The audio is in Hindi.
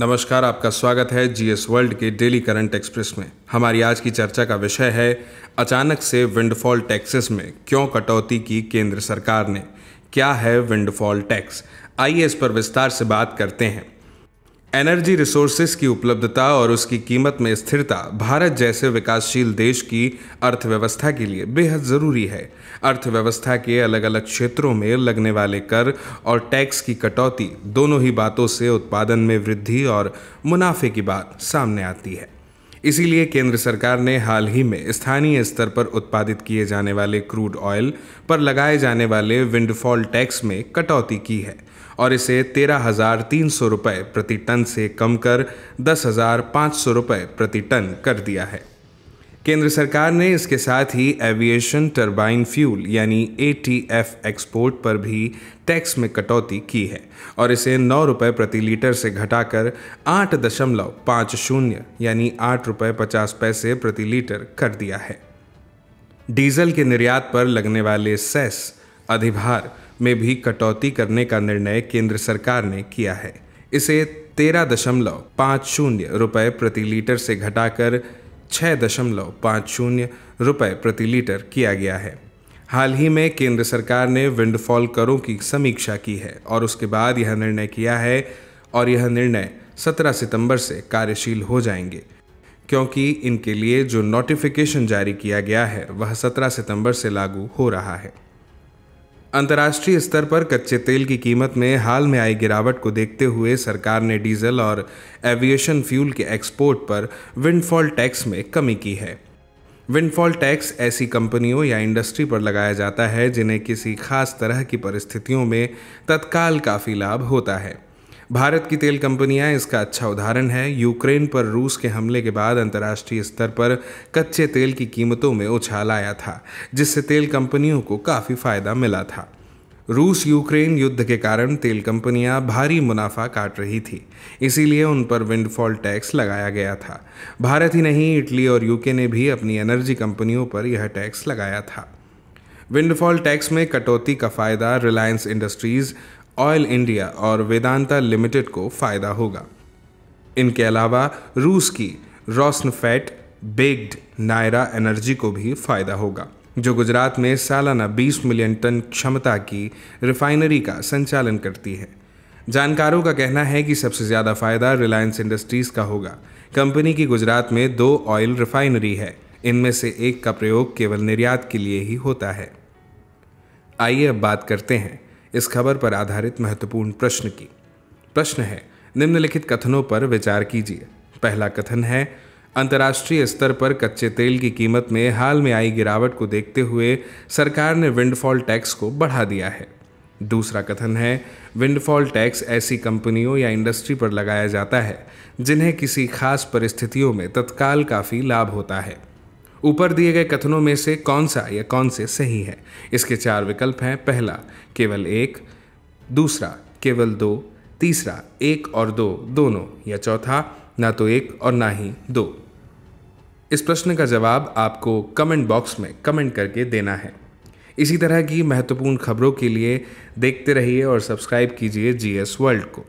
नमस्कार, आपका स्वागत है जीएस वर्ल्ड के डेली करंट एक्सप्रेस में। हमारी आज की चर्चा का विषय है अचानक से विंडफॉल टैक्सेस में क्यों कटौती की केंद्र सरकार ने। क्या है विंडफॉल टैक्स, आइए इस पर विस्तार से बात करते हैं। एनर्जी रिसोर्सेज की उपलब्धता और उसकी कीमत में स्थिरता भारत जैसे विकासशील देश की अर्थव्यवस्था के लिए बेहद ज़रूरी है। अर्थव्यवस्था के अलग अलग क्षेत्रों में लगने वाले कर और टैक्स की कटौती दोनों ही बातों से उत्पादन में वृद्धि और मुनाफे की बात सामने आती है। इसीलिए केंद्र सरकार ने हाल ही में स्थानीय स्तर पर उत्पादित किए जाने वाले क्रूड ऑयल पर लगाए जाने वाले विंडफॉल टैक्स में कटौती की है और इसे 13,300 रुपये प्रति टन से कम कर 10,500 रुपये प्रति टन कर दिया है। केंद्र सरकार ने इसके साथ ही एविएशन टरबाइन फ्यूल यानी ATF एक्सपोर्ट पर भी टैक्स में कटौती की है और इसे 9 रुपये प्रति लीटर से घटाकर 8.50 यानी 8 रुपये 50 पैसे प्रति लीटर कर दिया है। डीजल के निर्यात पर लगने वाले सेस अधिभार में भी कटौती करने का निर्णय केंद्र सरकार ने किया है। इसे 13.50 रुपये प्रति लीटर से घटाकर 6.50 रुपये प्रति लीटर किया गया है। हाल ही में केंद्र सरकार ने विंडफॉल करों की समीक्षा की है और उसके बाद यह निर्णय किया है और यह निर्णय 17 सितंबर से कार्यशील हो जाएंगे, क्योंकि इनके लिए जो नोटिफिकेशन जारी किया गया है वह 17 सितंबर से लागू हो रहा है। अंतर्राष्ट्रीय स्तर पर कच्चे तेल की कीमत में हाल में आई गिरावट को देखते हुए सरकार ने डीजल और एविएशन फ्यूल के एक्सपोर्ट पर विंडफॉल टैक्स में कमी की है। विंडफॉल टैक्स ऐसी कंपनियों या इंडस्ट्री पर लगाया जाता है जिन्हें किसी खास तरह की परिस्थितियों में तत्काल काफ़ी लाभ होता है। भारत की तेल कंपनियां इसका अच्छा उदाहरण है। यूक्रेन पर रूस के हमले के बाद अंतर्राष्ट्रीय स्तर पर कच्चे तेल की कीमतों में उछाल आया था, जिससे तेल कंपनियों को काफ़ी फायदा मिला था। रूस यूक्रेन युद्ध के कारण तेल कंपनियां भारी मुनाफा काट रही थी, इसीलिए उन पर विंडफॉल टैक्स लगाया गया था। भारत ही नहीं, इटली और यूके ने भी अपनी एनर्जी कंपनियों पर यह टैक्स लगाया था। विंडफॉल टैक्स में कटौती का फायदा रिलायंस इंडस्ट्रीज, ऑयल इंडिया और वेदांता लिमिटेड को फ़ायदा होगा। इनके अलावा रूस की रोस्नफेट बेग्ड नायरा एनर्जी को भी फ़ायदा होगा, जो गुजरात में सालाना 20 मिलियन टन क्षमता की रिफाइनरी का संचालन करती है। जानकारों का कहना है कि सबसे ज़्यादा फ़ायदा रिलायंस इंडस्ट्रीज़ का होगा। कंपनी की गुजरात में 2 ऑयल रिफाइनरी है, इनमें से एक का प्रयोग केवल निर्यात के लिए ही होता है। आइए अब बात करते हैं इस खबर पर आधारित महत्वपूर्ण प्रश्न की। प्रश्न है, निम्नलिखित कथनों पर विचार कीजिए। पहला कथन है, अंतर्राष्ट्रीय स्तर पर कच्चे तेल की कीमत में हाल में आई गिरावट को देखते हुए सरकार ने विंडफॉल टैक्स को बढ़ा दिया है। दूसरा कथन है, विंडफॉल टैक्स ऐसी कंपनियों या इंडस्ट्री पर लगाया जाता है जिन्हें किसी खास परिस्थितियों में तत्काल काफ़ी लाभ होता है। ऊपर दिए गए कथनों में से कौन सा या कौन से सही है? इसके 4 विकल्प हैं। पहला, केवल 1, दूसरा केवल 2, तीसरा 1 और 2 दोनों, या चौथा ना तो 1 और ना ही 2। इस प्रश्न का जवाब आपको कमेंट बॉक्स में कमेंट करके देना है। इसी तरह की महत्वपूर्ण खबरों के लिए देखते रहिए और सब्सक्राइब कीजिए जीएस वर्ल्ड को।